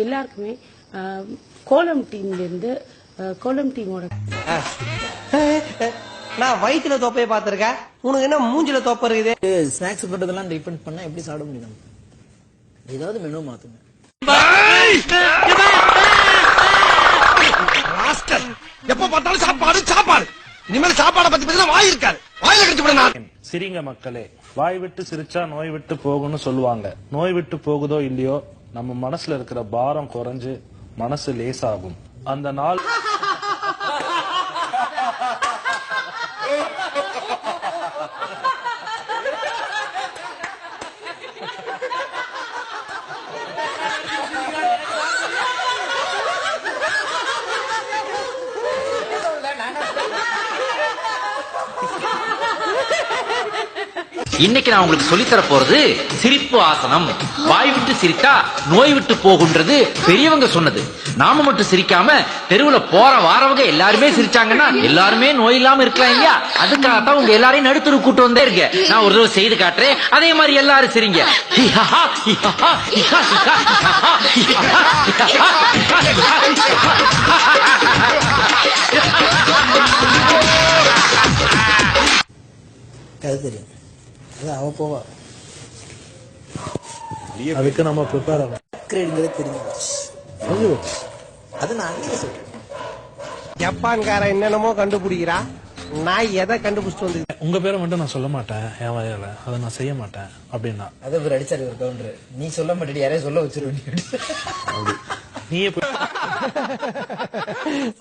எல்லாருக்குமே கோலம் டீம்லேருந்து கோலம் டீமோட நான் வயிற்றுல தொப்பையை பார்த்திருக்கேன், உனக்கு என்ன மூஞ்சில தொப்பை இருக்குது? ஸ்நாக்ஸ் போட்டதெல்லாம் டிபெண்ட் பண்ணா எப்படி சாப்பிட முடியும்? ஏதாவது மெனு மாத்துங்க. எப்ப பார்த்தாலும் சாப்பாடு சாப்பாடு. இனிமேல் சாப்பாடை பத்தி பேசினா வாய் இருக்காது, வாயில கடிச்சு விட நான். சிரிங்க மக்களே, வாய் விட்டு சிரிச்சா நோய் விட்டு போகும்னு சொல்லுவாங்க. நோய் விட்டு போகுதோ இல்லையோ, நம்ம மனசுல இருக்கிற பாரம் குறைஞ்சு மனசு லேசாகும். அந்த நாள் இன்னைக்கு நான் உங்களுக்கு சொல்லித்தர போறது சிரிப்பு ஆசனம். வாய் விட்டு சிரித்தா நோய் விட்டு போகுன்றது பெரியவங்க சொன்னது. நாம மட்டும் சிரிக்காம தெருவுல போற வாரவங்க எல்லாருமே சிரிச்சாங்கன்னா எல்லாருமே நோய் இல்லாம இருக்கலாம் இல்லையா? அதுக்காகத்தான் உங்க எல்லாரையும் நடுத்தரு கூட்டு வந்தே இருக்க. நான் ஒரு தடவை செய்து காட்டுறேன், அதே மாதிரி எல்லாரும் சிரிங்க. அது தெரியும், அது அவ போவா. அதுக்கு நம்ம ப்ரிப்பேர் ஆகணும். தெரியும், அது நான் அன்னைக்கு சொல்றேன். ஜப்பான்கார என்னென்னமோ கண்டுபிடிக்கிறா, நான் எதை கண்டுபிடிச்சிட்டு வந்து. உங்க பேரை மட்டும் நான் சொல்ல மாட்டேன் என் வயல, அதை நான் செய்ய மாட்டேன் அப்படின்னா அதை ஒரு அடிச்சாரு ஒரு கவுண்டர். நீ சொல்ல மாட்டேடி, யாரையும் சொல்ல வச்சிருவேன். நீயே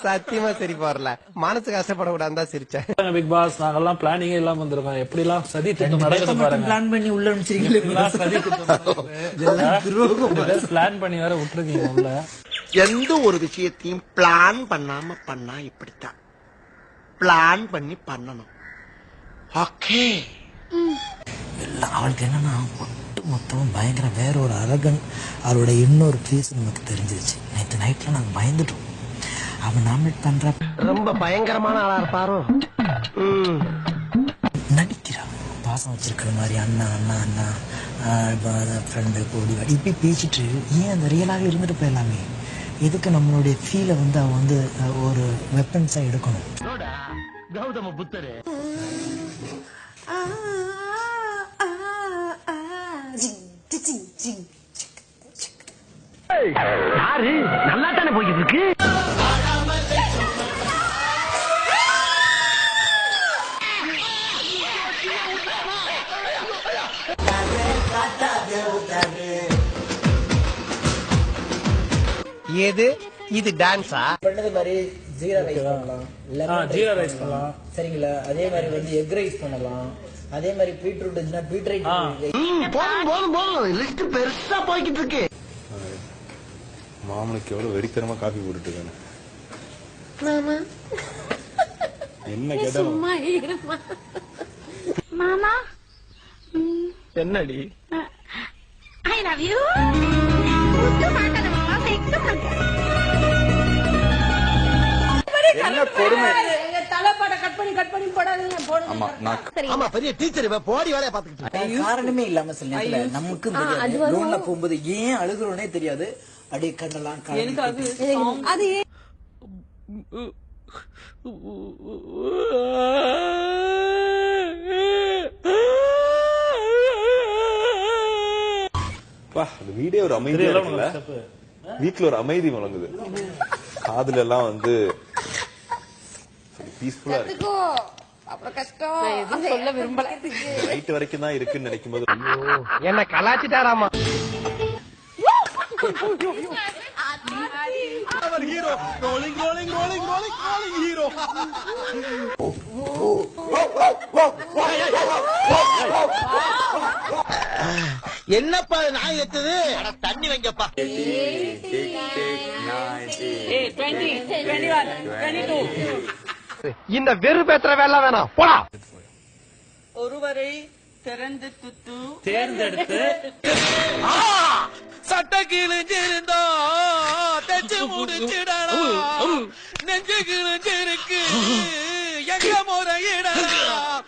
சத்தியமா சிரிப்பு வரல, மனசு கஷ்டப்படக்கூடாது தான் சிரிச்சேன். பிக் பாஸ் நாங்கெல்லாம் பிளானிங்கே இல்லாம வந்திருக்கோம். எப்படி எல்லாம் சதி திட்டம் நடக்குது பாருங்க. பிளான் பண்ணி உள்ள அனுப்பிச்சிருக்கீங்களா? சதி பிளான் பண்ணி வேற விட்டுருக்கீங்க உள்ள. எந்த ஒரு விஷயத்தையும் பிளான் பண்ணாம பண்ணா இப்படித்தான். பிளான் பண்ணி பண்ணணும். ஓகே. அவளுக்கு என்னன்னா மொத்தம் பயங்கர வேற ஒரு அரகன். அவளோட இன்னொரு பீஸ் நமக்கு தெரிஞ்சிருச்சு. நேற்று நைட்ல நாங்க பயந்துட்டோம். அவன் நாமினேட் பண்ற ரொம்ப பயங்கரமான ஆளா இருப்பாரோ. நடிக்கிறான், பாசம் வச்சிருக்கிற மாதிரி அண்ணா அண்ணா அண்ணா ஃப்ரெண்டு கூடி இப்படி பேசிட்டு ஏன் அந்த ரியலாக இருந்துட்டு போயிடலாமே? எதுக்கு நம்மளுடைய ஃபீலை வந்து அவன் வந்து ஒரு வெப்பன்ஸா எடுக்கணும்? கௌதம புத்தரு யாரு நல்லா தானே போயிட்டு இருக்கு. ஏது இது டான்ஸா? பண்ணது மாதிரி ஜீரா ரைஸ் பண்ணலாம், ஜீரா ரைஸ் பண்ணலாம். சரிங்களா? அதே மாதிரி வந்து எக் ரைஸ் பண்ணலாம். அதே மாதிரி பீட்ரூட் இருந்துச்சுன்னா பீட்ரைட். லிஸ்ட் பெருசா போய்கிட்டு இருக்கு. மாமனுக்கு எவ்வளவு வெறித்தனமா காபி போட்டுட்டு இருக்கானு. என்ன கேட்டாலும் மாமா என்னடி ஐ லவ் யூ. என்ன கொடுமை. ஆமா, பெரிய டீச்சர் போடி வேலையை பாத்துக்கிட்டு. காரணமே இல்லாம சில நேரத்துல நமக்கு லோன்ல போகும்போது ஏன் அழுகுறோனே தெரியாது. அப்படியே கண்ணெல்லாம் அது வீடே ஒரு அமைதியா இருக்குல்ல. வீட்டுல ஒரு அமைதி வழங்குது. காதுல எல்லாம் வந்து பீஸ்ஃபுல்லா இருக்கு. சொல்ல விரும்பல. நைட் வரைக்கும் தான் இருக்குன்னு நினைக்கும் போது என்ன கலாச்சிட்டாராமா. Hero rolling rolling rolling rolling rolling hero. என்னப்பா நாய் எத்துது? தண்ணி வைங்கப்பா. இந்த வெறு பேத்துற வேலை வேணாம், போடா. ஒருவரை தேர்ந்தெடுத்து சட்ட கிழிஞ்சிருந்தா தச்சு முடிச்சிடலாம். நெஞ்சு கிழிஞ்சிருக்கு எங்க முறையிடலாம்.